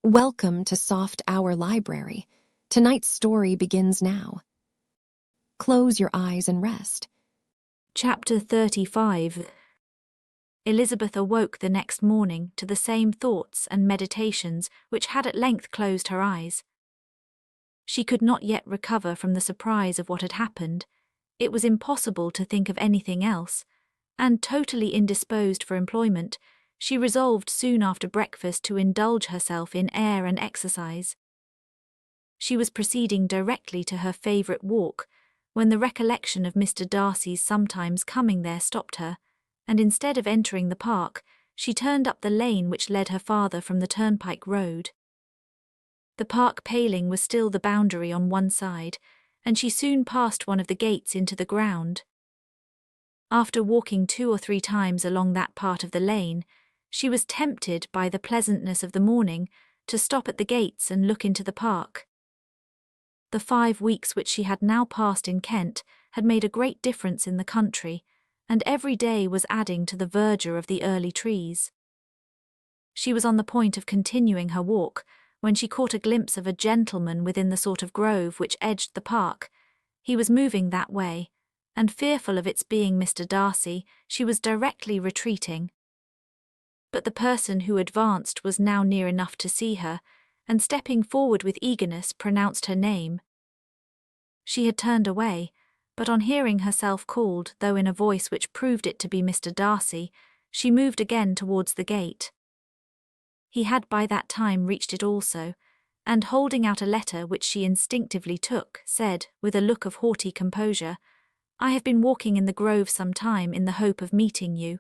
Welcome to Soft Hour Library. Tonight's story begins now. Close your eyes and rest. Chapter 35. Elizabeth awoke the next morning to the same thoughts and meditations which had at length closed her eyes. She could not yet recover from the surprise of what had happened. It was impossible to think of anything else, and totally indisposed for employment, she resolved soon after breakfast to indulge herself in air and exercise. She was proceeding directly to her favourite walk, when the recollection of Mr. Darcy's sometimes coming there stopped her, and instead of entering the park, she turned up the lane which led her farther from the turnpike road. The park paling was still the boundary on one side, and she soon passed one of the gates into the ground. After walking 2 or 3 times along that part of the lane, she was tempted by the pleasantness of the morning to stop at the gates and look into the park. The 5 weeks which she had now passed in Kent had made a great difference in the country, and every day was adding to the verdure of the early trees. She was on the point of continuing her walk, when she caught a glimpse of a gentleman within the sort of grove which edged the park. He was moving that way, and fearful of its being Mr. Darcy, she was directly retreating. But the person who advanced was now near enough to see her, and stepping forward with eagerness pronounced her name. She had turned away, but on hearing herself called, though in a voice which proved it to be Mr. Darcy, she moved again towards the gate. He had by that time reached it also, and holding out a letter which she instinctively took, said, with a look of haughty composure, "I have been walking in the grove some time in the hope of meeting you.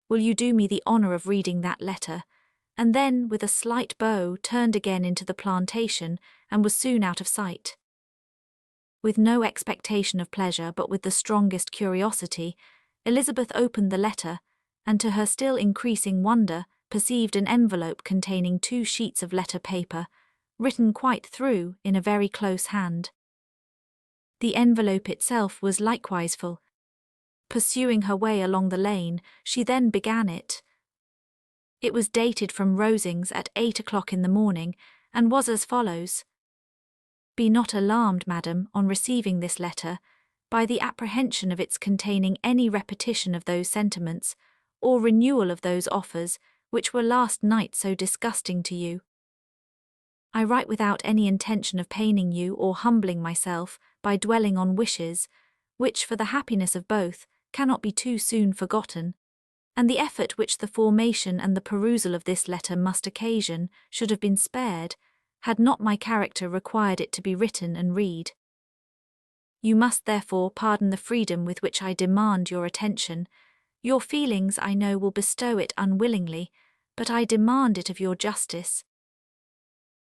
Will you do me the honour of reading that letter?" And then, with a slight bow, turned again into the plantation, and was soon out of sight. With no expectation of pleasure, but with the strongest curiosity, Elizabeth opened the letter, and to her still increasing wonder, perceived an envelope containing 2 sheets of letter paper, written quite through in a very close hand. The envelope itself was likewise full. Pursuing her way along the lane, she then began it. It was dated from Rosings at 8 o'clock in the morning, and was as follows: "Be not alarmed, madam, on receiving this letter, by the apprehension of its containing any repetition of those sentiments, or renewal of those offers, which were last night so disgusting to you. I write without any intention of paining you or humbling myself by dwelling on wishes, which for the happiness of both cannot be too soon forgotten, and the effort which the formation and the perusal of this letter must occasion should have been spared, had not my character required it to be written and read. You must therefore pardon the freedom with which I demand your attention. Your feelings, I know, will bestow it unwillingly, but I demand it of your justice.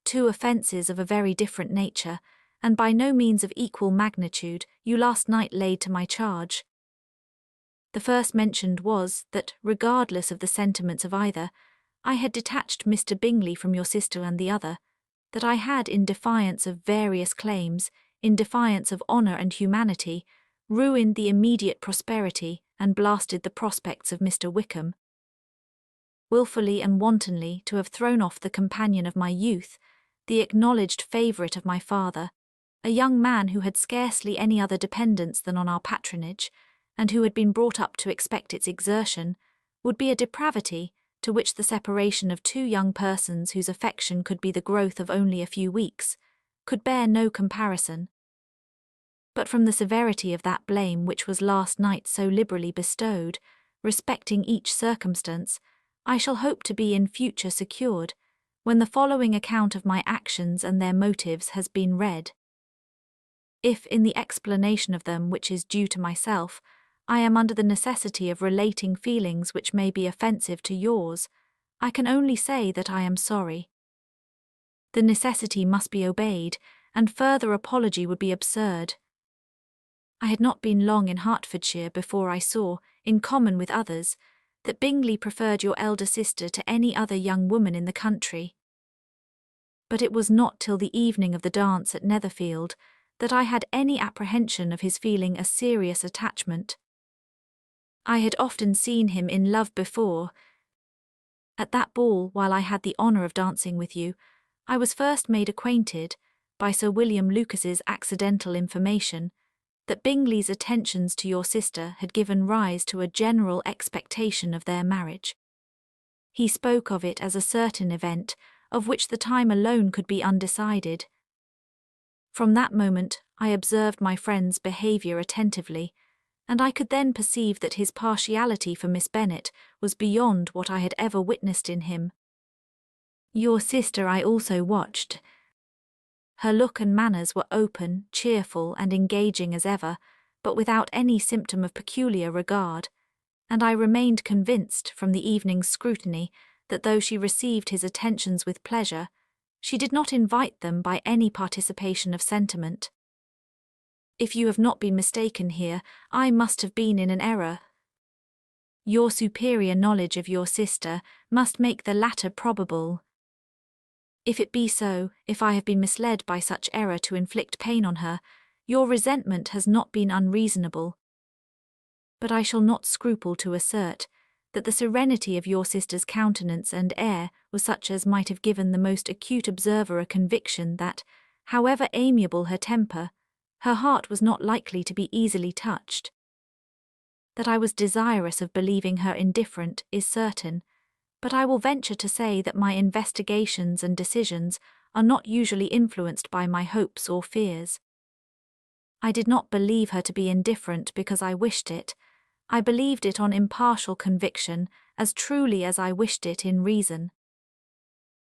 2 offences of a very different nature, and by no means of equal magnitude, you last night laid to my charge. The first mentioned was, that, regardless of the sentiments of either, I had detached Mr. Bingley from your sister, and the other, that I had, in defiance of various claims, in defiance of honour and humanity, ruined the immediate prosperity and blasted the prospects of Mr. Wickham. Wilfully and wantonly to have thrown off the companion of my youth, the acknowledged favourite of my father, a young man who had scarcely any other dependence than on our patronage, and who had been brought up to expect its exertion, would be a depravity to which the separation of 2 young persons whose affection could be the growth of only a few weeks, could bear no comparison. But from the severity of that blame which was last night so liberally bestowed, respecting each circumstance, I shall hope to be in future secured, when the following account of my actions and their motives has been read. If, in the explanation of them which is due to myself, I am under the necessity of relating feelings which may be offensive to yours, I can only say that I am sorry. The necessity must be obeyed, and further apology would be absurd. I had not been long in Hertfordshire before I saw, in common with others, that Bingley preferred your elder sister to any other young woman in the country. But it was not till the evening of the dance at Netherfield that I had any apprehension of his feeling a serious attachment. I had often seen him in love before, At that ball, while I had the honour of dancing with you, I was first made acquainted, by Sir William Lucas's accidental information, that Bingley's attentions to your sister had given rise to a general expectation of their marriage. He spoke of it as a certain event, of which the time alone could be undecided. From that moment I observed my friend's behaviour attentively, and I could then perceive that his partiality for Miss Bennet was beyond what I had ever witnessed in him. Your sister I also watched. Her look and manners were open, cheerful, and engaging as ever, but without any symptom of peculiar regard, and I remained convinced from the evening's scrutiny that though she received his attentions with pleasure, she did not invite them by any participation of sentiment. If you have not been mistaken here, I must have been in an error. Your superior knowledge of your sister must make the latter probable. If it be so, if I have been misled by such error to inflict pain on her, your resentment has not been unreasonable. But I shall not scruple to assert that the serenity of your sister's countenance and air was such as might have given the most acute observer a conviction that, however amiable her temper, her heart was not likely to be easily touched. That I was desirous of believing her indifferent is certain, but I will venture to say that my investigations and decisions are not usually influenced by my hopes or fears. I did not believe her to be indifferent because I wished it. I believed it on impartial conviction, as truly as I wished it in reason.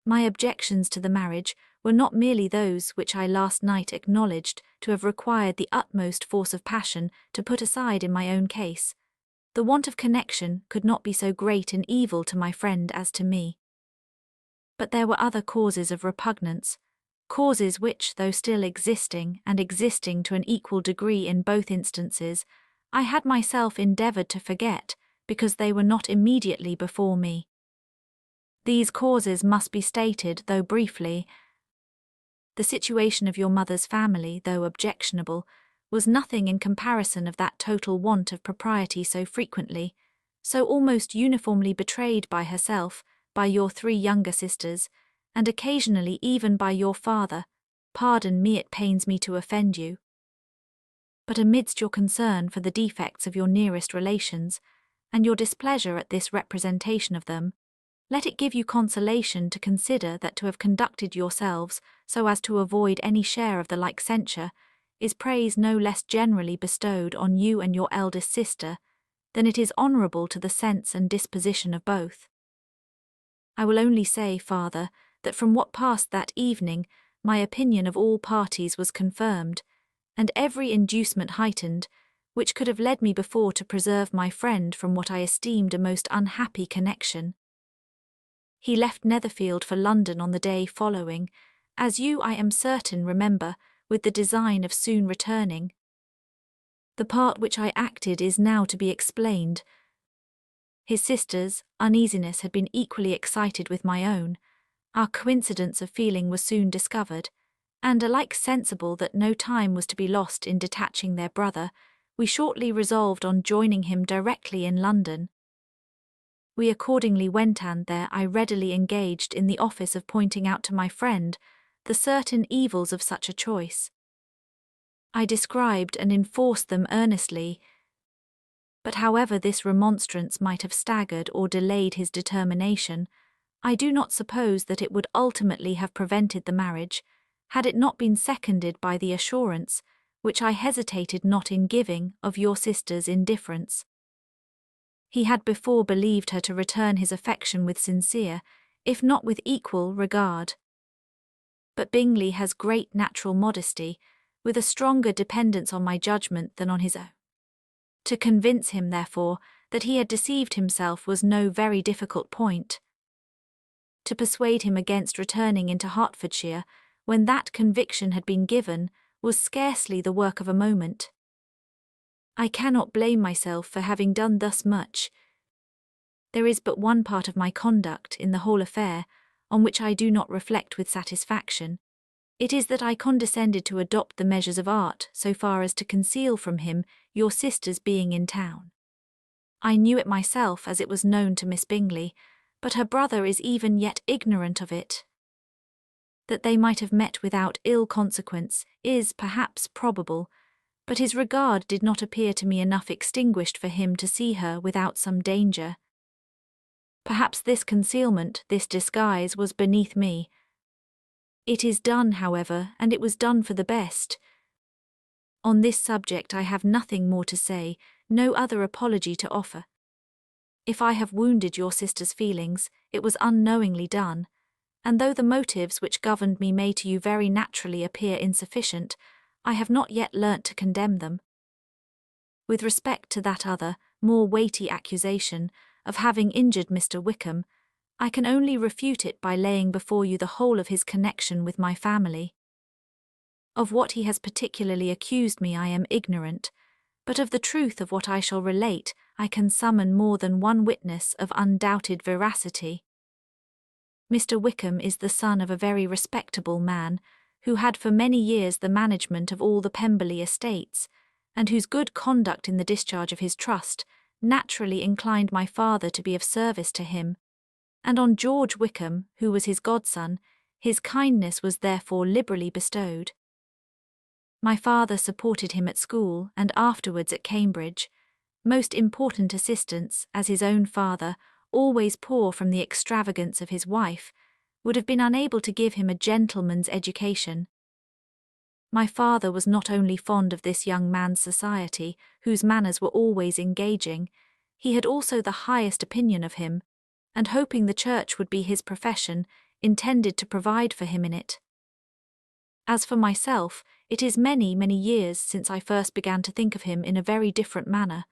My objections to the marriage were not merely those which I last night acknowledged to have required the utmost force of passion to put aside in my own case. The want of connection could not be so great an evil to my friend as to me. But there were other causes of repugnance, causes which, though still existing, and existing to an equal degree in both instances, I had myself endeavoured to forget, because they were not immediately before me. These causes must be stated, though briefly. The situation of your mother's family, though objectionable, was nothing in comparison of that total want of propriety so frequently, so almost uniformly betrayed by herself, by your 3 younger sisters, and occasionally even by your father. Pardon me, it pains me to offend you. But amidst your concern for the defects of your nearest relations, and your displeasure at this representation of them, let it give you consolation to consider that to have conducted yourselves so as to avoid any share of the like censure is praise no less generally bestowed on you and your eldest sister than it is honourable to the sense and disposition of both. I will only say, Father, that from what passed that evening my opinion of all parties was confirmed, and every inducement heightened, which could have led me before to preserve my friend from what I esteemed a most unhappy connection. He left Netherfield for London on the day following, as you, I am certain, remember, with the design of soon returning. The part which I acted is now to be explained. His sister's uneasiness had been equally excited with my own. Our coincidence of feeling was soon discovered, and alike sensible that no time was to be lost in detaching their brother, we shortly resolved on joining him directly in London. We accordingly went, and there I readily engaged in the office of pointing out to my friend the certain evils of such a choice. I described and enforced them earnestly, but however this remonstrance might have staggered or delayed his determination, I do not suppose that it would ultimately have prevented the marriage, had it not been seconded by the assurance, which I hesitated not in giving, of your sister's indifference. He had before believed her to return his affection with sincere, if not with equal, regard. But Bingley has great natural modesty, with a stronger dependence on my judgment than on his own. To convince him, therefore, that he had deceived himself was no very difficult point. To persuade him against returning into Hertfordshire, when that conviction had been given, was scarcely the work of a moment. I cannot blame myself for having done thus much. There is but one part of my conduct in the whole affair on which I do not reflect with satisfaction. It is that I condescended to adopt the measures of art so far as to conceal from him your sister's being in town. I knew it myself, as it was known to Miss Bingley, but her brother is even yet ignorant of it. That they might have met without ill consequence is perhaps probable, but his regard did not appear to me enough extinguished for him to see her without some danger. Perhaps this concealment, this disguise, was beneath me. It is done, however, and it was done for the best. On this subject I have nothing more to say, no other apology to offer. If I have wounded your sister's feelings, it was unknowingly done, and though the motives which governed me may to you very naturally appear insufficient, I have not yet learnt to condemn them. With respect to that other, more weighty accusation of having injured Mr. Wickham, I can only refute it by laying before you the whole of his connection with my family. Of what he has particularly accused me I am ignorant, but of the truth of what I shall relate I can summon more than one witness of undoubted veracity. Mr. Wickham is the son of a very respectable man, who had for many years the management of all the Pemberley estates, and whose good conduct in the discharge of his trust naturally inclined my father to be of service to him, and on George Wickham, who was his godson, his kindness was therefore liberally bestowed. My father supported him at school and afterwards at Cambridge, most important assistance, as his own father, always poor from the extravagance of his wife, would have been unable to give him a gentleman's education. My father was not only fond of this young man's society, whose manners were always engaging, he had also the highest opinion of him, and hoping the church would be his profession, intended to provide for him in it. As for myself, it is many, many years since I first began to think of him in a very different manner.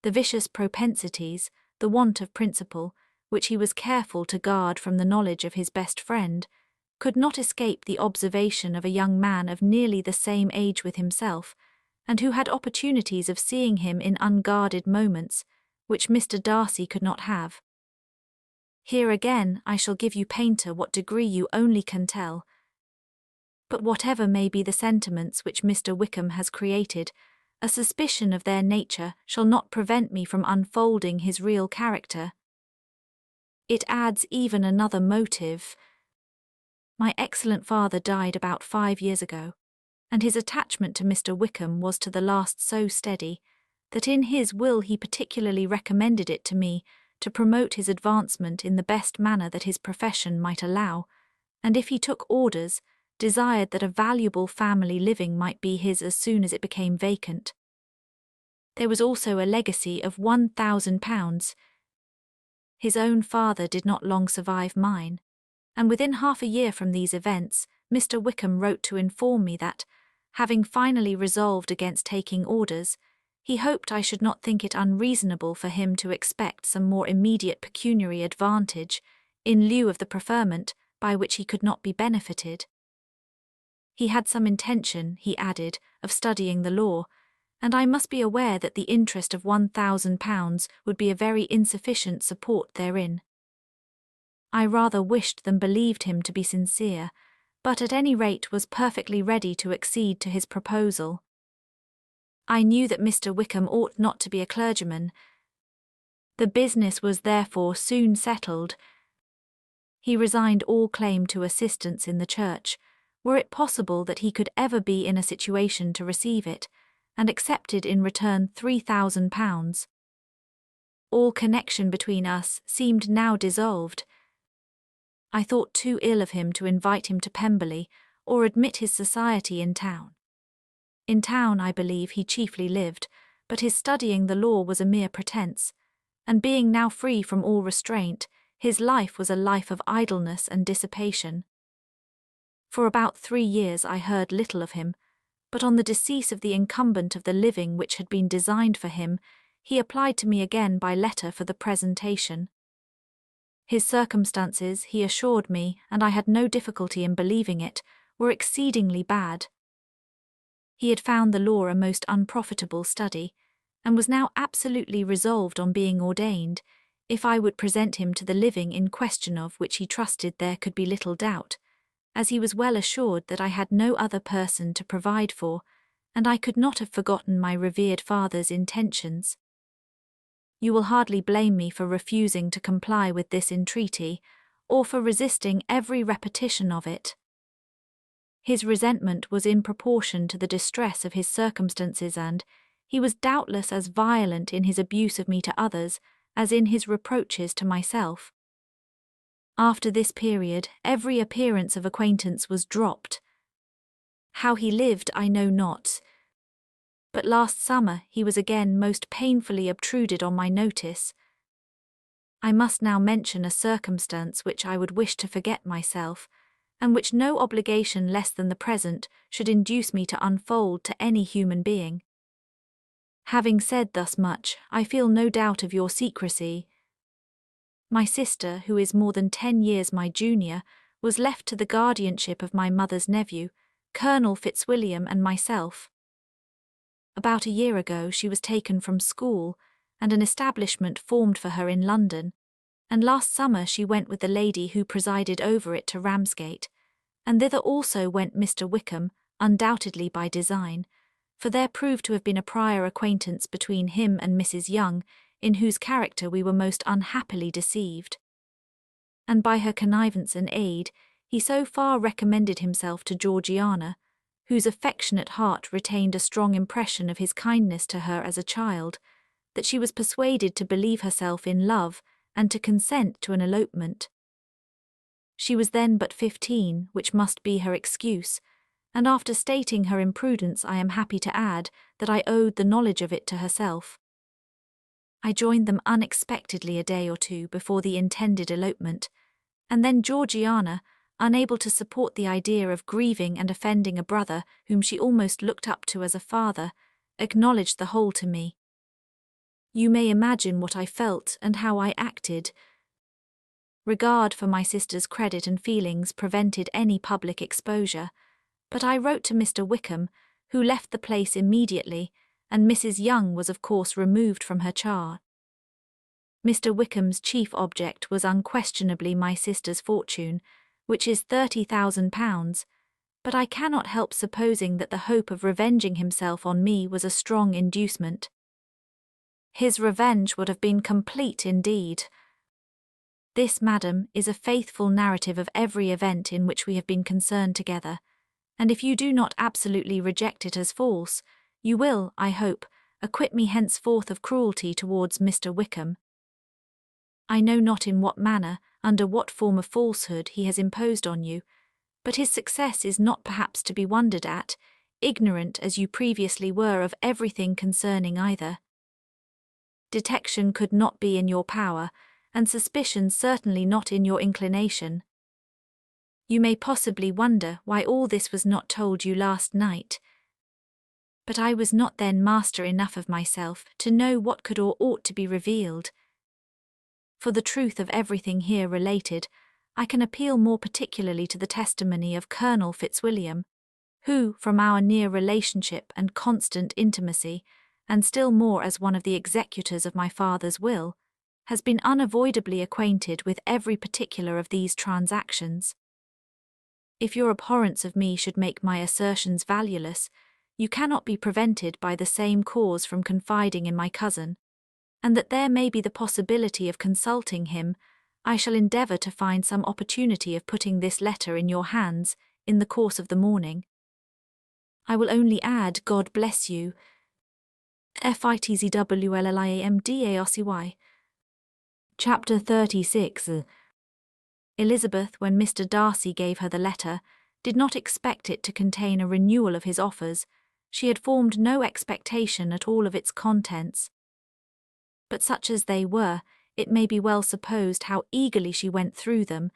The vicious propensities, the want of principle, which he was careful to guard from the knowledge of his best friend, could not escape the observation of a young man of nearly the same age with himself, and who had opportunities of seeing him in unguarded moments, which Mr. Darcy could not have. Here again I shall give you, painter, what degree you only can tell. But whatever may be the sentiments which Mr. Wickham has created, a suspicion of their nature shall not prevent me from unfolding his real character. It adds even another motive. My excellent father died about 5 years ago, and his attachment to Mr. Wickham was to the last so steady, that in his will he particularly recommended it to me to promote his advancement in the best manner that his profession might allow, and if he took orders, desired that a valuable family living might be his as soon as it became vacant. There was also a legacy of £1,000. His own father did not long survive mine, and within half a year from these events, Mr. Wickham wrote to inform me that, having finally resolved against taking orders, he hoped I should not think it unreasonable for him to expect some more immediate pecuniary advantage, in lieu of the preferment by which he could not be benefited. He had some intention, he added, of studying the law, and I must be aware that the interest of £1,000 would be a very insufficient support therein. I rather wished than believed him to be sincere, but at any rate was perfectly ready to accede to his proposal. I knew that Mr. Wickham ought not to be a clergyman. The business was therefore soon settled. He resigned all claim to assistance in the church, were it possible that he could ever be in a situation to receive it, and accepted in return £3,000. All connection between us seemed now dissolved. I thought too ill of him to invite him to Pemberley, or admit his society in town. In town, I believe, he chiefly lived, but his studying the law was a mere pretence, and being now free from all restraint, his life was a life of idleness and dissipation. For about 3 years I heard little of him, but on the decease of the incumbent of the living which had been designed for him, he applied to me again by letter for the presentation. His circumstances, he assured me, and I had no difficulty in believing it, were exceedingly bad. He had found the law a most unprofitable study, and was now absolutely resolved on being ordained, if I would present him to the living in question, of which he trusted there could be little doubt, as he was well assured that I had no other person to provide for, and I could not have forgotten my revered father's intentions. You will hardly blame me for refusing to comply with this entreaty, or for resisting every repetition of it. His resentment was in proportion to the distress of his circumstances, and he was doubtless as violent in his abuse of me to others as in his reproaches to myself. After this period, every appearance of acquaintance was dropped. How he lived I know not, but last summer he was again most painfully obtruded on my notice. I must now mention a circumstance which I would wish to forget myself, and which no obligation less than the present should induce me to unfold to any human being. Having said thus much, I feel no doubt of your secrecy. My sister, who is more than 10 years my junior, was left to the guardianship of my mother's nephew, Colonel Fitzwilliam, and myself. About a year ago she was taken from school, and an establishment formed for her in London, and last summer she went with the lady who presided over it to Ramsgate, and thither also went Mr. Wickham, undoubtedly by design, for there proved to have been a prior acquaintance between him and Mrs. Young, in whose character we were most unhappily deceived. And by her connivance and aid, he so far recommended himself to Georgiana, whose affectionate heart retained a strong impression of his kindness to her as a child, that she was persuaded to believe herself in love and to consent to an elopement. She was then but 15, which must be her excuse, and after stating her imprudence I am happy to add that I owed the knowledge of it to herself. I joined them unexpectedly a day or two before the intended elopement, and then Georgiana, unable to support the idea of grieving and offending a brother whom she almost looked up to as a father, acknowledged the whole to me. You may imagine what I felt and how I acted. Regard for my sister's credit and feelings prevented any public exposure, but I wrote to Mr. Wickham, who left the place immediately, and Mrs. Young was of course removed from her charge. Mr. Wickham's chief object was unquestionably my sister's fortune, which is £30,000, but I cannot help supposing that the hope of revenging himself on me was a strong inducement. His revenge would have been complete indeed. This, madam, is a faithful narrative of every event in which we have been concerned together, and if you do not absolutely reject it as false, you will, I hope, acquit me henceforth of cruelty towards Mr. Wickham. I know not in what manner, under what form of falsehood he has imposed on you, but his success is not perhaps to be wondered at, ignorant as you previously were of everything concerning either. Detection could not be in your power, and suspicion certainly not in your inclination. You may possibly wonder why all this was not told you last night, but I was not then master enough of myself to know what could or ought to be revealed. For the truth of everything here related, I can appeal more particularly to the testimony of Colonel Fitzwilliam, who, from our near relationship and constant intimacy, and still more as one of the executors of my father's will, has been unavoidably acquainted with every particular of these transactions. If your abhorrence of me should make my assertions valueless, you cannot be prevented by the same cause from confiding in my cousin, and that there may be the possibility of consulting him, I shall endeavour to find some opportunity of putting this letter in your hands in the course of the morning. I will only add, God bless you. FITZWLLIAMDARCY. Chapter 36. Elizabeth, when Mr. Darcy gave her the letter, did not expect it to contain a renewal of his offers. She had formed no expectation at all of its contents. But such as they were, it may be well supposed how eagerly she went through them,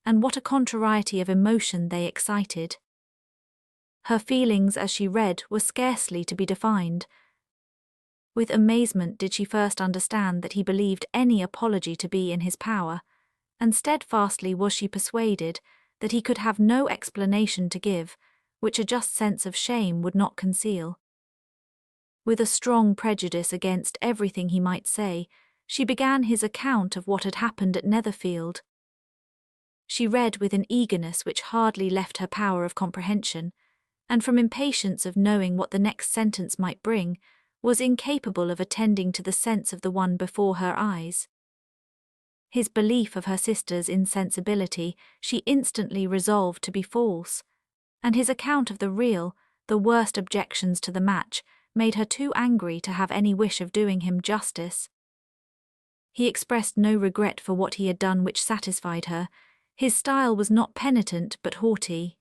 and what a contrariety of emotion they excited. Her feelings as she read were scarcely to be defined. With amazement did she first understand that he believed any apology to be in his power, and steadfastly was she persuaded that he could have no explanation to give, which a just sense of shame would not conceal. With a strong prejudice against everything he might say, she began his account of what had happened at Netherfield. She read with an eagerness which hardly left her power of comprehension, and from impatience of knowing what the next sentence might bring, was incapable of attending to the sense of the one before her eyes. His belief of her sister's insensibility she instantly resolved to be false, and his account of the real, the worst objections to the match, made her too angry to have any wish of doing him justice. He expressed no regret for what he had done which satisfied her. His style was not penitent but haughty.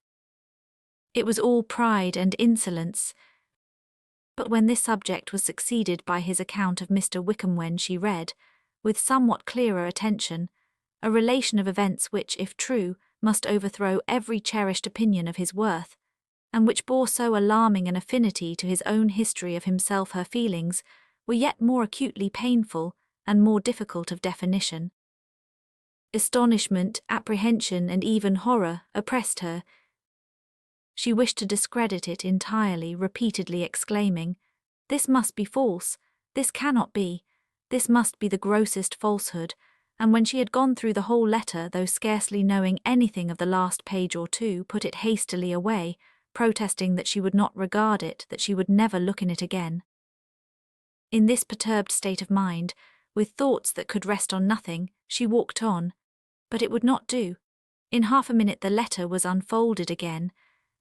It was all pride and insolence. But when this subject was succeeded by his account of Mr. Wickham, when she read, with somewhat clearer attention, a relation of events which, if true, must overthrow every cherished opinion of his worth, and which bore so alarming an affinity to his own history of himself, her feelings were yet more acutely painful and more difficult of definition. Astonishment, apprehension, and even horror oppressed her. She wished to discredit it entirely, repeatedly exclaiming, "This must be false, this cannot be, this must be the grossest falsehood," and when she had gone through the whole letter, though scarcely knowing anything of the last page or two, put it hastily away, protesting that she would not regard it, that she would never look in it again. In this perturbed state of mind, with thoughts that could rest on nothing, she walked on, but it would not do. In half a minute the letter was unfolded again,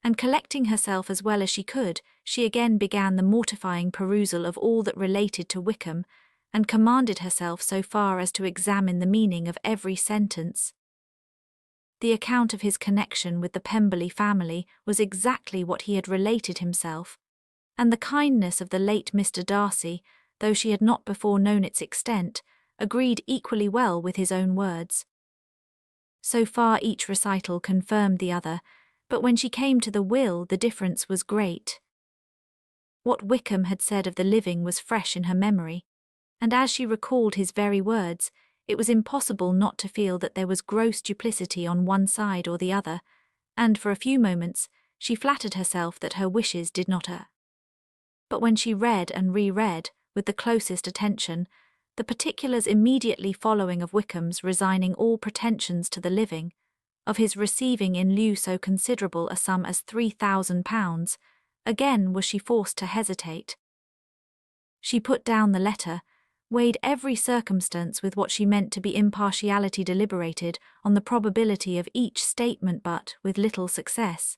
and collecting herself as well as she could, she again began the mortifying perusal of all that related to Wickham, and commanded herself so far as to examine the meaning of every sentence. The account of his connection with the Pemberley family was exactly what he had related himself, and the kindness of the late Mr. Darcy, though she had not before known its extent, agreed equally well with his own words. So far each recital confirmed the other, but when she came to the will the difference was great. What Wickham had said of the living was fresh in her memory, and as she recalled his very words, it was impossible not to feel that there was gross duplicity on one side or the other, and for a few moments she flattered herself that her wishes did not err. But when she read and re-read, with the closest attention, the particulars immediately following of Wickham's resigning all pretensions to the living, of his receiving in lieu so considerable a sum as £3,000, again was she forced to hesitate. She put down the letter, weighed every circumstance with what she meant to be impartiality, deliberated on the probability of each statement, but with little success.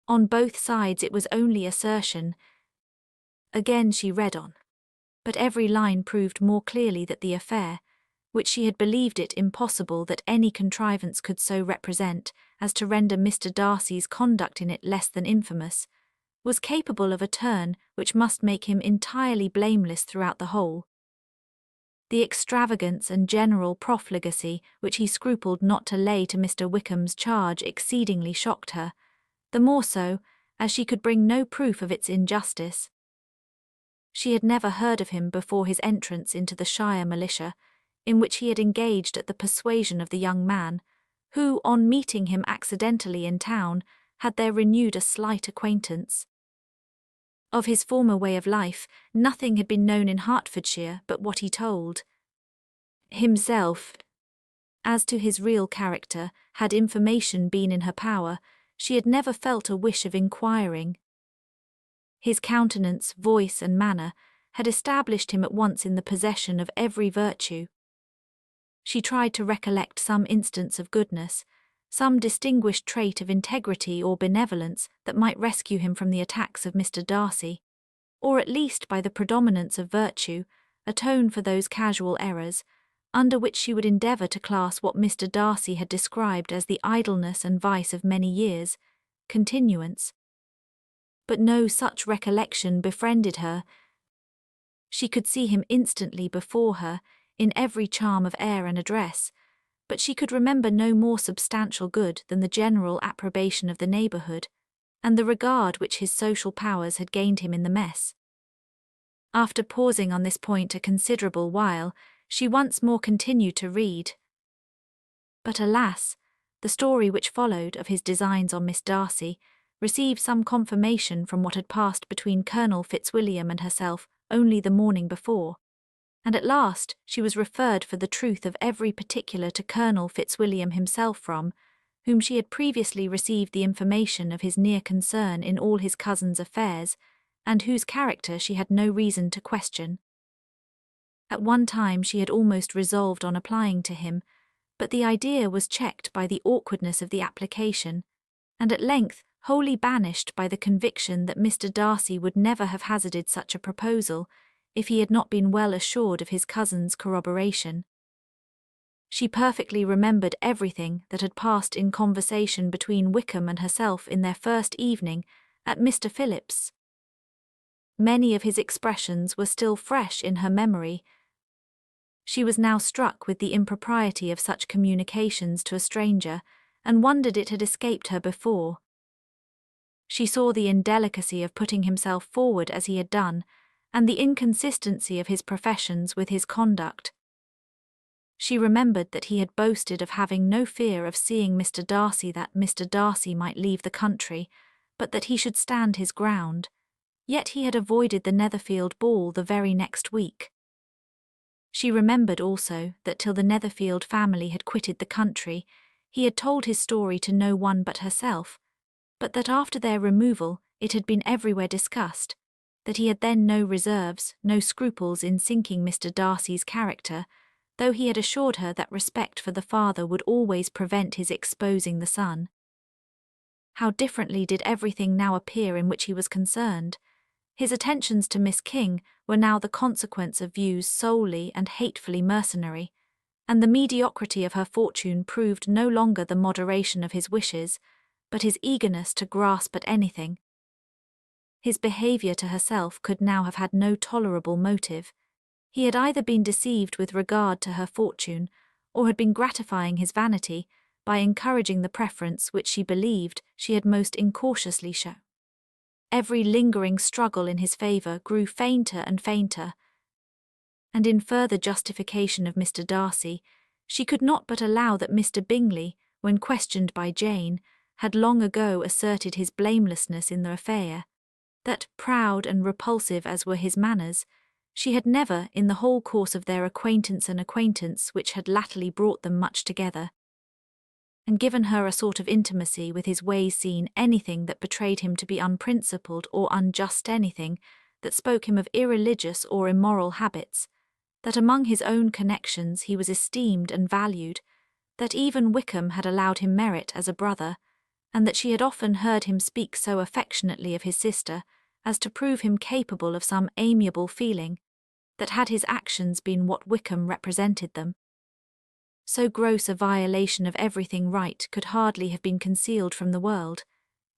On both sides it was only assertion. Again she read on, but every line proved more clearly that the affair, which she had believed it impossible that any contrivance could so represent as to render Mr. Darcy's conduct in it less than infamous, was capable of a turn which must make him entirely blameless throughout the whole. The extravagance and general profligacy which he scrupled not to lay to Mr. Wickham's charge exceedingly shocked her, the more so as she could bring no proof of its injustice. She had never heard of him before his entrance into the Shire militia, in which he had engaged at the persuasion of the young man, who, on meeting him accidentally in town, had there renewed a slight acquaintance. Of his former way of life, nothing had been known in Hertfordshire but what he told himself. As to his real character, had information been in her power, she had never felt a wish of inquiring. His countenance, voice, and manner had established him at once in the possession of every virtue. She tried to recollect some instance of goodness, some distinguished trait of integrity or benevolence that might rescue him from the attacks of Mr. Darcy, or at least by the predominance of virtue, atone for those casual errors, under which she would endeavour to class what Mr. Darcy had described as the idleness and vice of many years, continuance. But no such recollection befriended her. She could see him instantly before her, in every charm of air and address, but she could remember no more substantial good than the general approbation of the neighbourhood, and the regard which his social powers had gained him in the mess. After pausing on this point a considerable while, she once more continued to read. But alas, the story which followed of his designs on Miss Darcy received some confirmation from what had passed between Colonel Fitzwilliam and herself only the morning before, and at last she was referred for the truth of every particular to Colonel Fitzwilliam himself, from whom she had previously received the information of his near concern in all his cousin's affairs, and whose character she had no reason to question. At one time she had almost resolved on applying to him, but the idea was checked by the awkwardness of the application, and at length wholly banished by the conviction that Mr. Darcy would never have hazarded such a proposal if he had not been well assured of his cousin's corroboration. She perfectly remembered everything that had passed in conversation between Wickham and herself in their first evening at Mr. Phillips's. Many of his expressions were still fresh in her memory. She was now struck with the impropriety of such communications to a stranger, and wondered it had escaped her before. She saw the indelicacy of putting himself forward as he had done, and the inconsistency of his professions with his conduct. She remembered that he had boasted of having no fear of seeing Mr. Darcy, that Mr. Darcy might leave the country, but that he should stand his ground, yet he had avoided the Netherfield ball the very next week. She remembered also that till the Netherfield family had quitted the country, he had told his story to no one but herself, but that after their removal it had been everywhere discussed, that he had then no reserves, no scruples in sinking Mr. Darcy's character, though he had assured her that respect for the father would always prevent his exposing the son. How differently did everything now appear in which he was concerned! His attentions to Miss King were now the consequence of views solely and hatefully mercenary, and the mediocrity of her fortune proved no longer the moderation of his wishes, but his eagerness to grasp at anything. His behaviour to herself could now have had no tolerable motive. He had either been deceived with regard to her fortune, or had been gratifying his vanity by encouraging the preference which she believed she had most incautiously shown. Every lingering struggle in his favour grew fainter and fainter, and in further justification of Mr. Darcy, she could not but allow that Mr. Bingley, when questioned by Jane, had long ago asserted his blamelessness in the affair, that, proud and repulsive as were his manners, she had never, in the whole course of their acquaintance which had latterly brought them much together, and given her a sort of intimacy with his ways, seen anything that betrayed him to be unprincipled or unjust, anything that spoke him of irreligious or immoral habits, that among his own connections he was esteemed and valued, that even Wickham had allowed him merit as a brother, and that she had often heard him speak so affectionately of his sister as to prove him capable of some amiable feeling, that had his actions been what Wickham represented them, so gross a violation of everything right could hardly have been concealed from the world,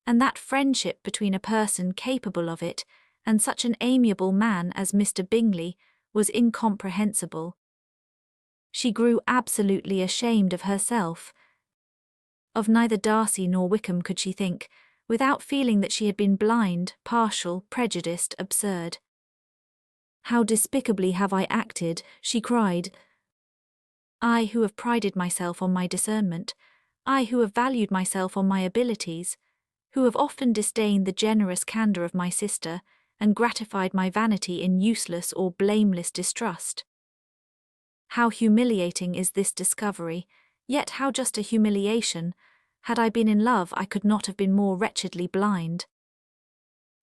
and that friendship between a person capable of it and such an amiable man as Mr. Bingley was incomprehensible. She grew absolutely ashamed of herself. Of neither Darcy nor Wickham could she think, without feeling that she had been blind, partial, prejudiced, absurd. "How despicably have I acted," she cried. "I who have prided myself on my discernment, I who have valued myself on my abilities, who have often disdained the generous candour of my sister, and gratified my vanity in useless or blameless distrust. How humiliating is this discovery, yet how just a humiliation! Had I been in love, I could not have been more wretchedly blind.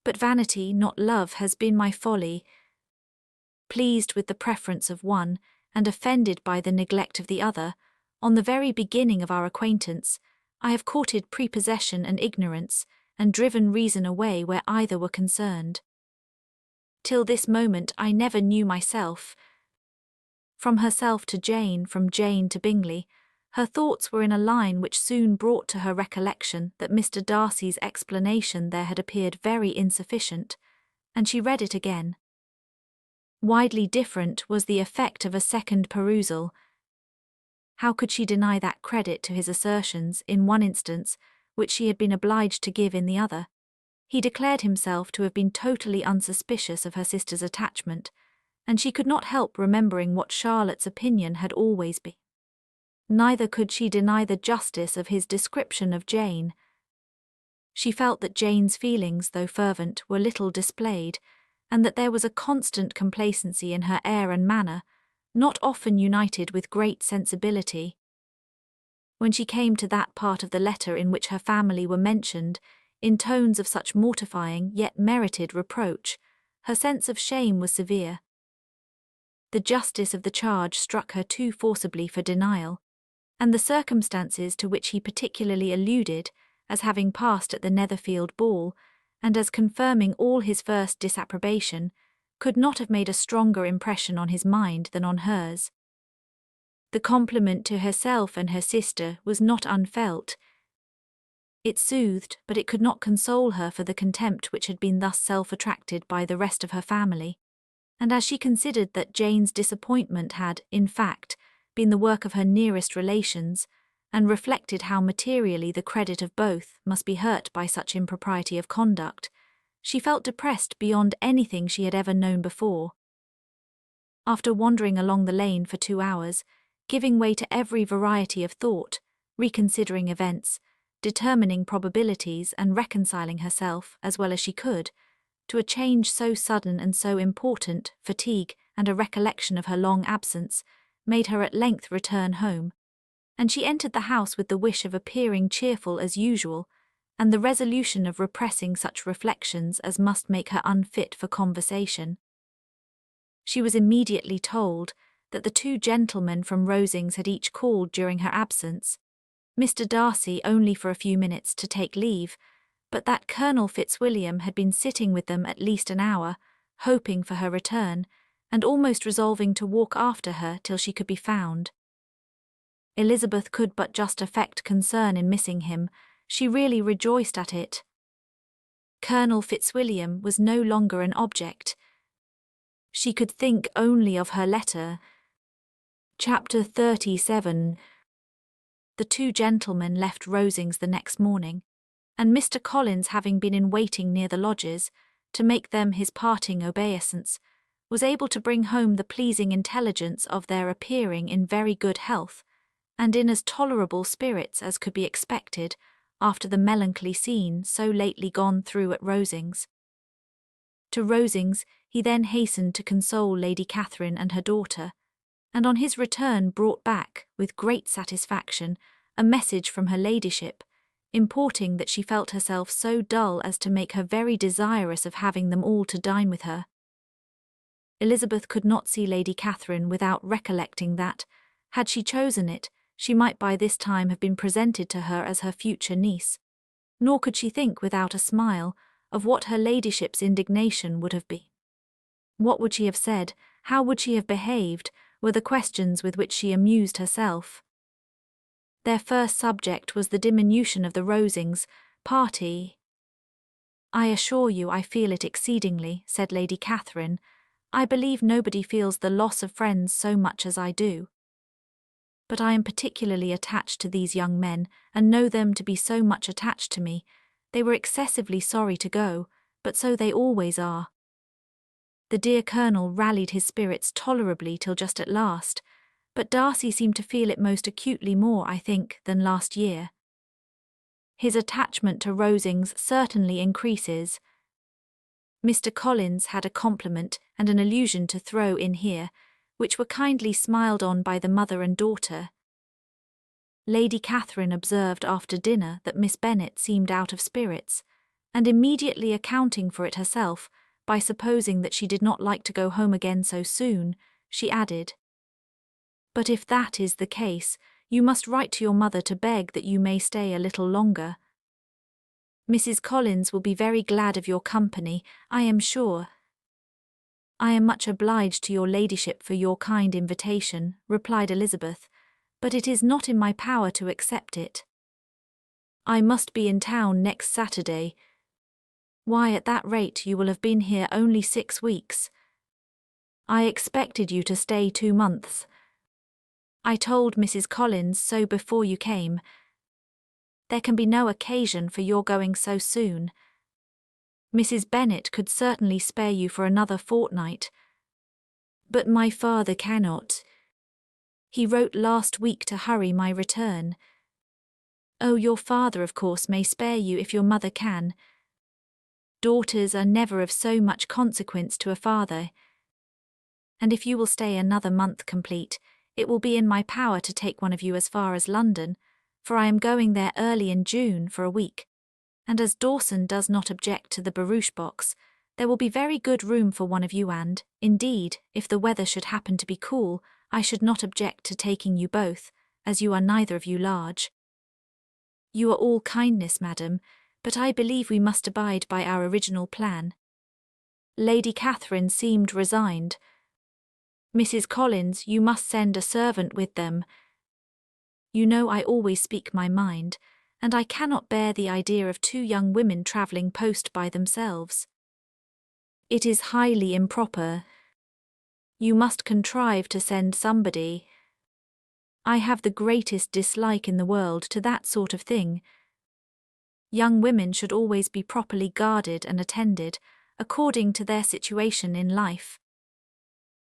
But vanity, not love, has been my folly. Pleased with the preference of one, and offended by the neglect of the other, on the very beginning of our acquaintance, I have courted prepossession and ignorance, and driven reason away where either were concerned. Till this moment I never knew myself. From herself to Jane, from Jane to Bingley, her thoughts were in a line which soon brought to her recollection that Mr. Darcy's explanation there had appeared very insufficient, and she read it again. Widely different was the effect of a second perusal. How could she deny that credit to his assertions in one instance which she had been obliged to give in the other? He declared himself to have been totally unsuspicious of her sister's attachment, and she could not help remembering what Charlotte's opinion had always been. Neither could she deny the justice of his description of Jane. She felt that Jane's feelings, though fervent, were little displayed, and that there was a constant complacency in her air and manner, not often united with great sensibility. When she came to that part of the letter in which her family were mentioned, in tones of such mortifying yet merited reproach. Her sense of shame was severe. The justice of the charge struck her too forcibly for denial, and the circumstances to which he particularly alluded, as having passed at the Netherfield ball, and as confirming all his first disapprobation, could not have made a stronger impression on his mind than on hers. The compliment to herself and her sister was not unfelt. It soothed, but it could not console her for the contempt which had been thus self-attracted by the rest of her family, and as she considered that Jane's disappointment had, in fact, been the work of her nearest relations, and reflected how materially the credit of both must be hurt by such impropriety of conduct, she felt depressed beyond anything she had ever known before. After wandering along the lane for 2 hours, giving way to every variety of thought, reconsidering events, determining probabilities and reconciling herself, as well as she could, to a change so sudden and so important, fatigue and a recollection of her long absence made her at length return home, and she entered the house with the wish of appearing cheerful as usual, and the resolution of repressing such reflections as must make her unfit for conversation. She was immediately told that the 2 gentlemen from Rosings had each called during her absence, Mr. Darcy only for a few minutes to take leave, but that Colonel Fitzwilliam had been sitting with them at least an hour, hoping for her return, and almost resolving to walk after her till she could be found. Elizabeth could but just affect concern in missing him. She really rejoiced at it. Colonel Fitzwilliam was no longer an object. She could think only of her letter. Chapter 37. The 2 gentlemen left Rosings the next morning, and Mr. Collins, having been in waiting near the lodges, to make them his parting obeisance, was able to bring home the pleasing intelligence of their appearing in very good health, and in as tolerable spirits as could be expected after the melancholy scene so lately gone through at Rosings. To Rosings he then hastened to console Lady Catherine and her daughter, and on his return brought back, with great satisfaction, a message from her ladyship, importing that she felt herself so dull as to make her very desirous of having them all to dine with her. Elizabeth could not see Lady Catherine without recollecting that, had she chosen it, she might by this time have been presented to her as her future niece, nor could she think without a smile of what her ladyship's indignation would have been. What would she have said, how would she have behaved, were the questions with which she amused herself. Their first subject was the diminution of the Rosings party. "I assure you I feel it exceedingly," said Lady Catherine. "I believe nobody feels the loss of friends so much as I do. But I am particularly attached to these young men, and know them to be so much attached to me. They were excessively sorry to go, but so they always are." The dear Colonel rallied his spirits tolerably till just at last, but Darcy seemed to feel it most acutely more, I think, than last year. His attachment to Rosings certainly increases. Mr. Collins had a compliment and an allusion to throw in here, which were kindly smiled on by the mother and daughter. Lady Catherine observed after dinner that Miss Bennet seemed out of spirits, and immediately accounting for it herself, by supposing that she did not like to go home again so soon, she added, "But if that is the case, you must write to your mother to beg that you may stay a little longer. Mrs. Collins will be very glad of your company, I am sure." "I am much obliged to your ladyship for your kind invitation," replied Elizabeth, "but it is not in my power to accept it. I must be in town next Saturday. Why, at that rate you will have been here only 6 weeks. I expected you to stay 2 months. I told Mrs. Collins so before you came. There can be no occasion for your going so soon. Mrs. Bennet could certainly spare you for another fortnight. But my father cannot. He wrote last week to hurry my return. Oh, your father, of course, may spare you if your mother can. Daughters are never of so much consequence to a father. And if you will stay another month complete, it will be in my power to take one of you as far as London, for I am going there early in June for a week. And as Dawson does not object to the barouche box, there will be very good room for one of you and, indeed, if the weather should happen to be cool, I should not object to taking you both, as you are neither of you large. You are all kindness, madam, but I believe we must abide by our original plan. Lady Catherine seemed resigned. Mrs. Collins, you must send a servant with them. You know I always speak my mind, and I cannot bear the idea of two young women travelling post by themselves. It is highly improper. You must contrive to send somebody. I have the greatest dislike in the world to that sort of thing. Young women should always be properly guarded and attended, according to their situation in life.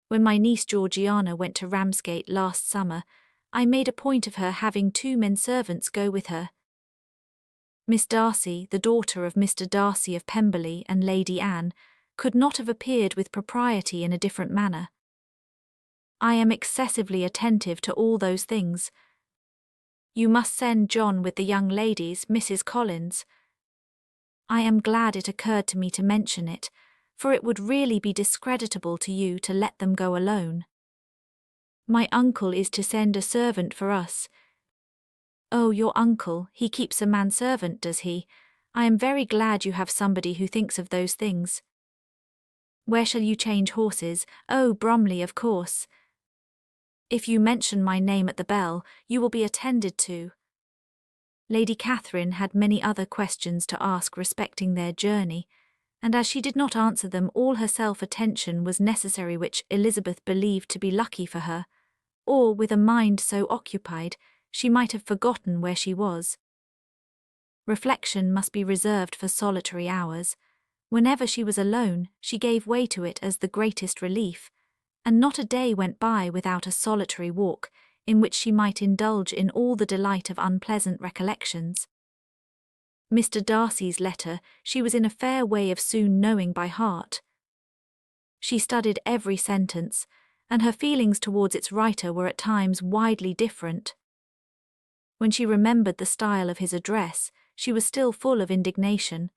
When my niece Georgiana went to Ramsgate last summer, I made a point of her having 2 men servants go with her. Miss Darcy, the daughter of Mr. Darcy of Pemberley and Lady Anne, could not have appeared with propriety in a different manner. I am excessively attentive to all those things. You must send John with the young ladies, Mrs. Collins. I am glad it occurred to me to mention it, for it would really be discreditable to you to let them go alone. My uncle is to send a servant for us. Oh, your uncle, he keeps a manservant, does he? I am very glad you have somebody who thinks of those things. Where shall you change horses? Oh, Bromley, of course. If you mention my name at the bell, you will be attended to. Lady Catherine had many other questions to ask respecting their journey, and as she did not answer them, all her self-attention was necessary, which Elizabeth believed to be lucky for her, or, with a mind so occupied, she might have forgotten where she was. Reflection must be reserved for solitary hours. Whenever she was alone, she gave way to it as the greatest relief, and not a day went by without a solitary walk, in which she might indulge in all the delight of unpleasant recollections. Mr. Darcy's letter she was in a fair way of soon knowing by heart. She studied every sentence, and her feelings towards its writer were at times widely different. When she remembered the style of his address, she was still full of indignation,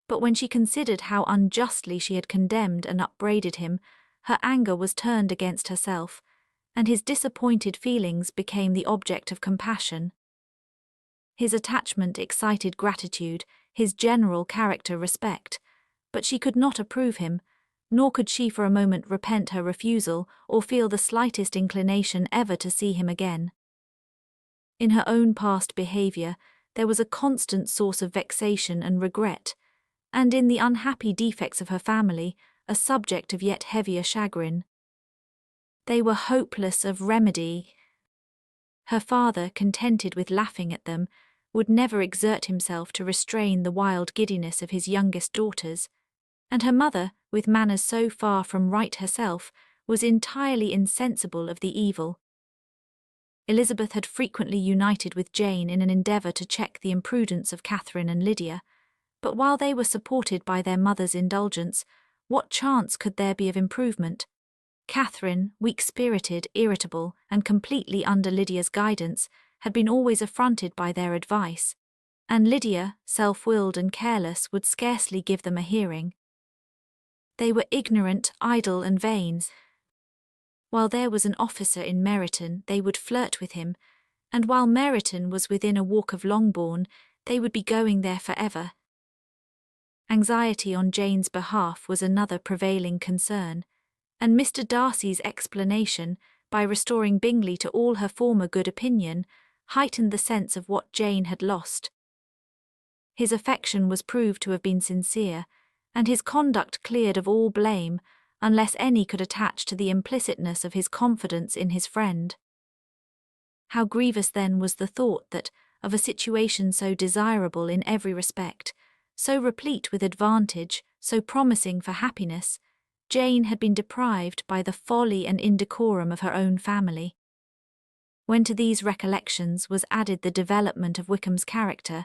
but when she considered how unjustly she had condemned and upbraided him, her anger was turned against herself, and his disappointed feelings became the object of compassion. His attachment excited gratitude, his general character respect, but she could not approve him, nor could she for a moment repent her refusal or feel the slightest inclination ever to see him again. In her own past behaviour there was a constant source of vexation and regret, and in the unhappy defects of her family, a subject of yet heavier chagrin. They were hopeless of remedy. Her father, contented with laughing at them, would never exert himself to restrain the wild giddiness of his youngest daughters, and her mother, with manners so far from right herself, was entirely insensible of the evil. Elizabeth had frequently united with Jane in an endeavour to check the imprudence of Catherine and Lydia, but while they were supported by their mother's indulgence, what chance could there be of improvement? Catherine, weak-spirited, irritable, and completely under Lydia's guidance, had been always affronted by their advice, and Lydia, self-willed and careless, would scarcely give them a hearing. They were ignorant, idle, and vain. While there was an officer in Meryton, they would flirt with him, and while Meryton was within a walk of Longbourn, they would be going there forever. Anxiety on Jane's behalf was another prevailing concern, and Mr. Darcy's explanation, by restoring Bingley to all her former good opinion, heightened the sense of what Jane had lost. His affection was proved to have been sincere, and his conduct cleared of all blame, unless any could attach to the implicitness of his confidence in his friend. How grievous then was the thought that, of a situation so desirable in every respect, so replete with advantage, so promising for happiness, Jane had been deprived by the folly and indecorum of her own family. When to these recollections was added the development of Wickham's character,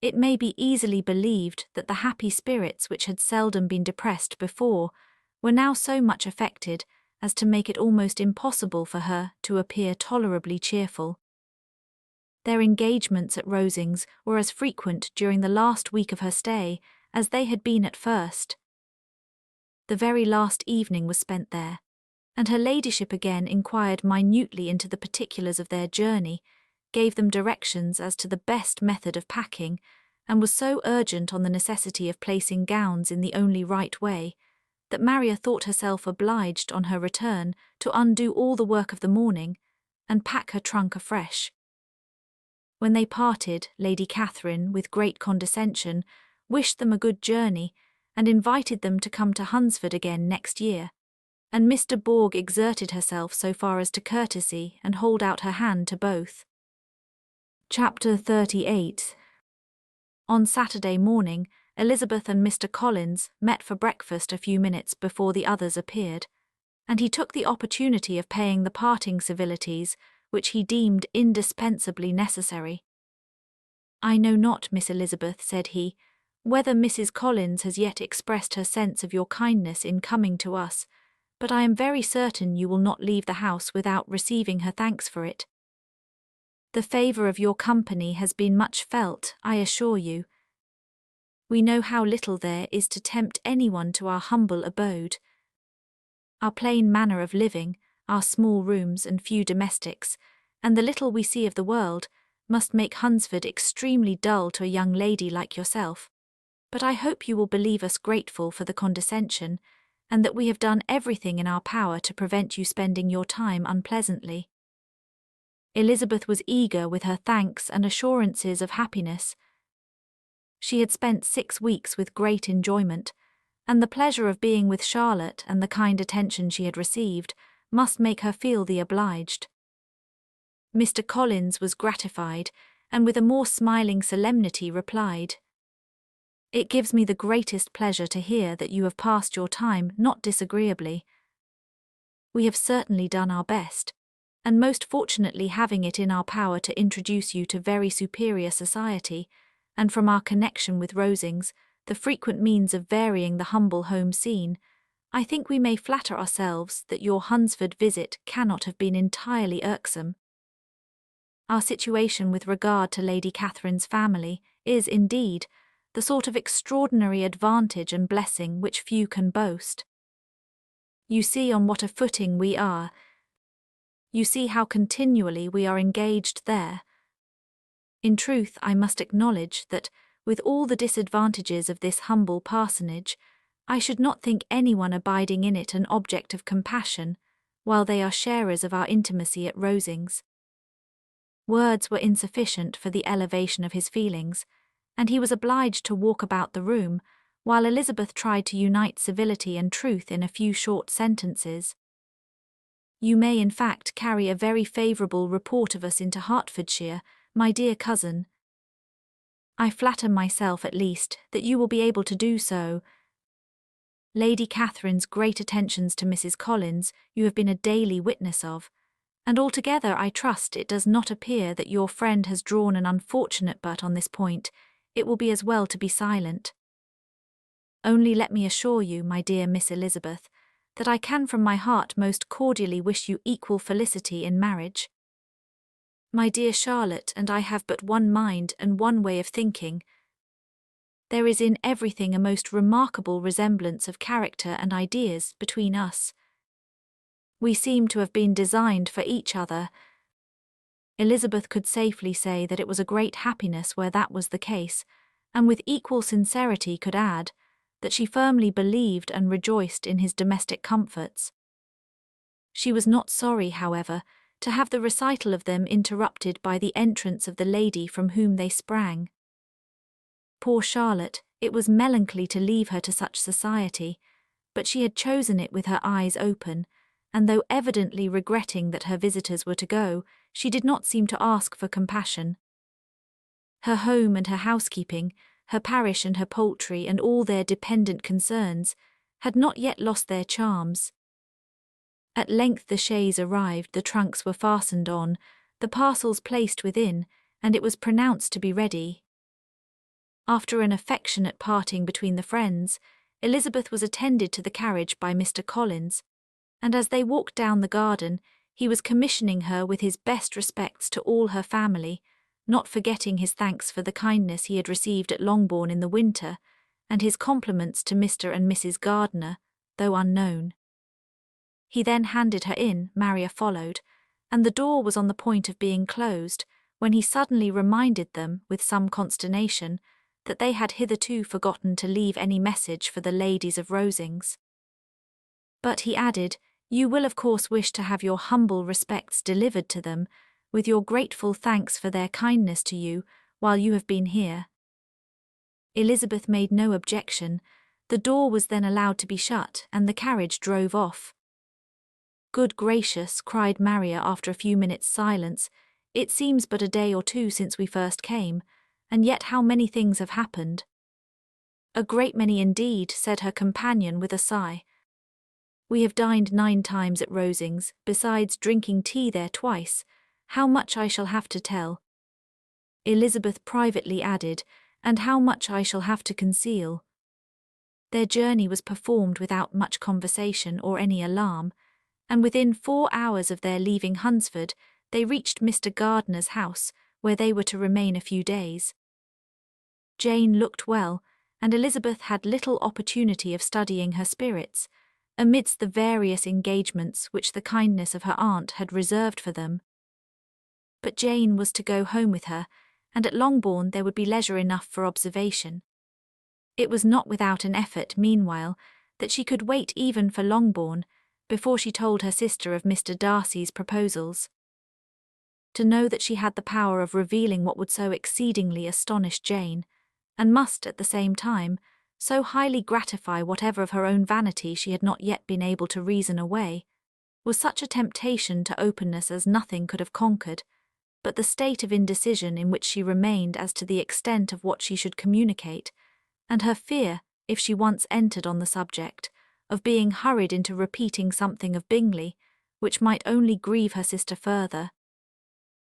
it may be easily believed that the happy spirits which had seldom been depressed before were now so much affected as to make it almost impossible for her to appear tolerably cheerful. Their engagements at Rosings were as frequent during the last week of her stay as they had been at first. The very last evening was spent there, and her ladyship again inquired minutely into the particulars of their journey, gave them directions as to the best method of packing, and was so urgent on the necessity of placing gowns in the only right way, that Maria thought herself obliged on her return to undo all the work of the morning and pack her trunk afresh. When they parted, Lady Catherine, with great condescension, wished them a good journey and invited them to come to Hunsford again next year, and Miss de Bourgh exerted herself so far as to courtesy and hold out her hand to both. Chapter 38. On Saturday morning, Elizabeth and Mr. Collins met for breakfast a few minutes before the others appeared, and he took the opportunity of paying the parting civilities which he deemed indispensably necessary. "I know not, Miss Elizabeth," said he, "whether Mrs. Collins has yet expressed her sense of your kindness in coming to us, but I am very certain you will not leave the house without receiving her thanks for it. The favour of your company has been much felt, I assure you. We know how little there is to tempt anyone to our humble abode. Our plain manner of living, our small rooms and few domestics, and the little we see of the world, must make Hunsford extremely dull to a young lady like yourself. But I hope you will believe us grateful for the condescension, and that we have done everything in our power to prevent you spending your time unpleasantly." Elizabeth was eager with her thanks and assurances of happiness. She had spent 6 weeks with great enjoyment, and the pleasure of being with Charlotte and the kind attention she had received must make her feel the obliged. Mr. Collins was gratified, and with a more smiling solemnity replied, "It gives me the greatest pleasure to hear that you have passed your time not disagreeably. We have certainly done our best, and most fortunately having it in our power to introduce you to very superior society, and from our connection with Rosings, the frequent means of varying the humble home scene, I think we may flatter ourselves that your Hunsford visit cannot have been entirely irksome. Our situation with regard to Lady Catherine's family is, indeed, the sort of extraordinary advantage and blessing which few can boast. You see on what a footing we are. You see how continually we are engaged there. In truth, I must acknowledge that, with all the disadvantages of this humble parsonage, I should not think anyone abiding in it an object of compassion, while they are sharers of our intimacy at Rosings." Words were insufficient for the elevation of his feelings, and he was obliged to walk about the room, while Elizabeth tried to unite civility and truth in a few short sentences. "You may in fact carry a very favourable report of us into Hertfordshire, my dear cousin. I flatter myself, at least, that you will be able to do so. Lady Catherine's great attentions to Mrs. Collins you have been a daily witness of, and altogether I trust it does not appear that your friend has drawn an unfortunate but on this point it will be as well to be silent. Only let me assure you, my dear Miss Elizabeth, that I can from my heart most cordially wish you equal felicity in marriage. My dear Charlotte and I have but one mind and one way of thinking. There is in everything a most remarkable resemblance of character and ideas between us. We seem to have been designed for each other. Elizabeth could safely say that it was a great happiness where that was the case, and with equal sincerity could add that she firmly believed and rejoiced in his domestic comforts. She was not sorry, however, to have the recital of them interrupted by the entrance of the lady from whom they sprang. Poor Charlotte, it was melancholy to leave her to such society, but she had chosen it with her eyes open, and though evidently regretting that her visitors were to go, she did not seem to ask for compassion. Her home and her housekeeping, her parish and her poultry and all their dependent concerns, had not yet lost their charms. At length the chaise arrived, the trunks were fastened on, the parcels placed within, and it was pronounced to be ready. After an affectionate parting between the friends, Elizabeth was attended to the carriage by Mr. Collins, and as they walked down the garden, he was commissioning her with his best respects to all her family, not forgetting his thanks for the kindness he had received at Longbourn in the winter, and his compliments to Mr. and Mrs. Gardiner, though unknown. He then handed her in, Maria followed, and the door was on the point of being closed, when he suddenly reminded them, with some consternation, that they had hitherto forgotten to leave any message for the ladies of Rosings. But he added, "You will of course wish to have your humble respects delivered to them, with your grateful thanks for their kindness to you while you have been here." Elizabeth made no objection. The door was then allowed to be shut, and the carriage drove off. "Good gracious," cried Maria after a few minutes' silence, "it seems but a day or two since we first came, and yet how many things have happened." "A great many indeed," said her companion with a sigh. "We have dined 9 times at Rosings, besides drinking tea there twice. How much I shall have to tell." Elizabeth privately added, "and how much I shall have to conceal." Their journey was performed without much conversation or any alarm, and within 4 hours of their leaving Hunsford, they reached Mr. Gardiner's house, where they were to remain a few days. Jane looked well, and Elizabeth had little opportunity of studying her spirits, amidst the various engagements which the kindness of her aunt had reserved for them. But Jane was to go home with her, and at Longbourn there would be leisure enough for observation. It was not without an effort, meanwhile, that she could wait even for Longbourn, before she told her sister of Mr. Darcy's proposals. To know that she had the power of revealing what would so exceedingly astonish Jane, and must, at the same time, so highly gratify whatever of her own vanity she had not yet been able to reason away, was such a temptation to openness as nothing could have conquered, but the state of indecision in which she remained as to the extent of what she should communicate, and her fear, if she once entered on the subject, of being hurried into repeating something of Bingley, which might only grieve her sister further,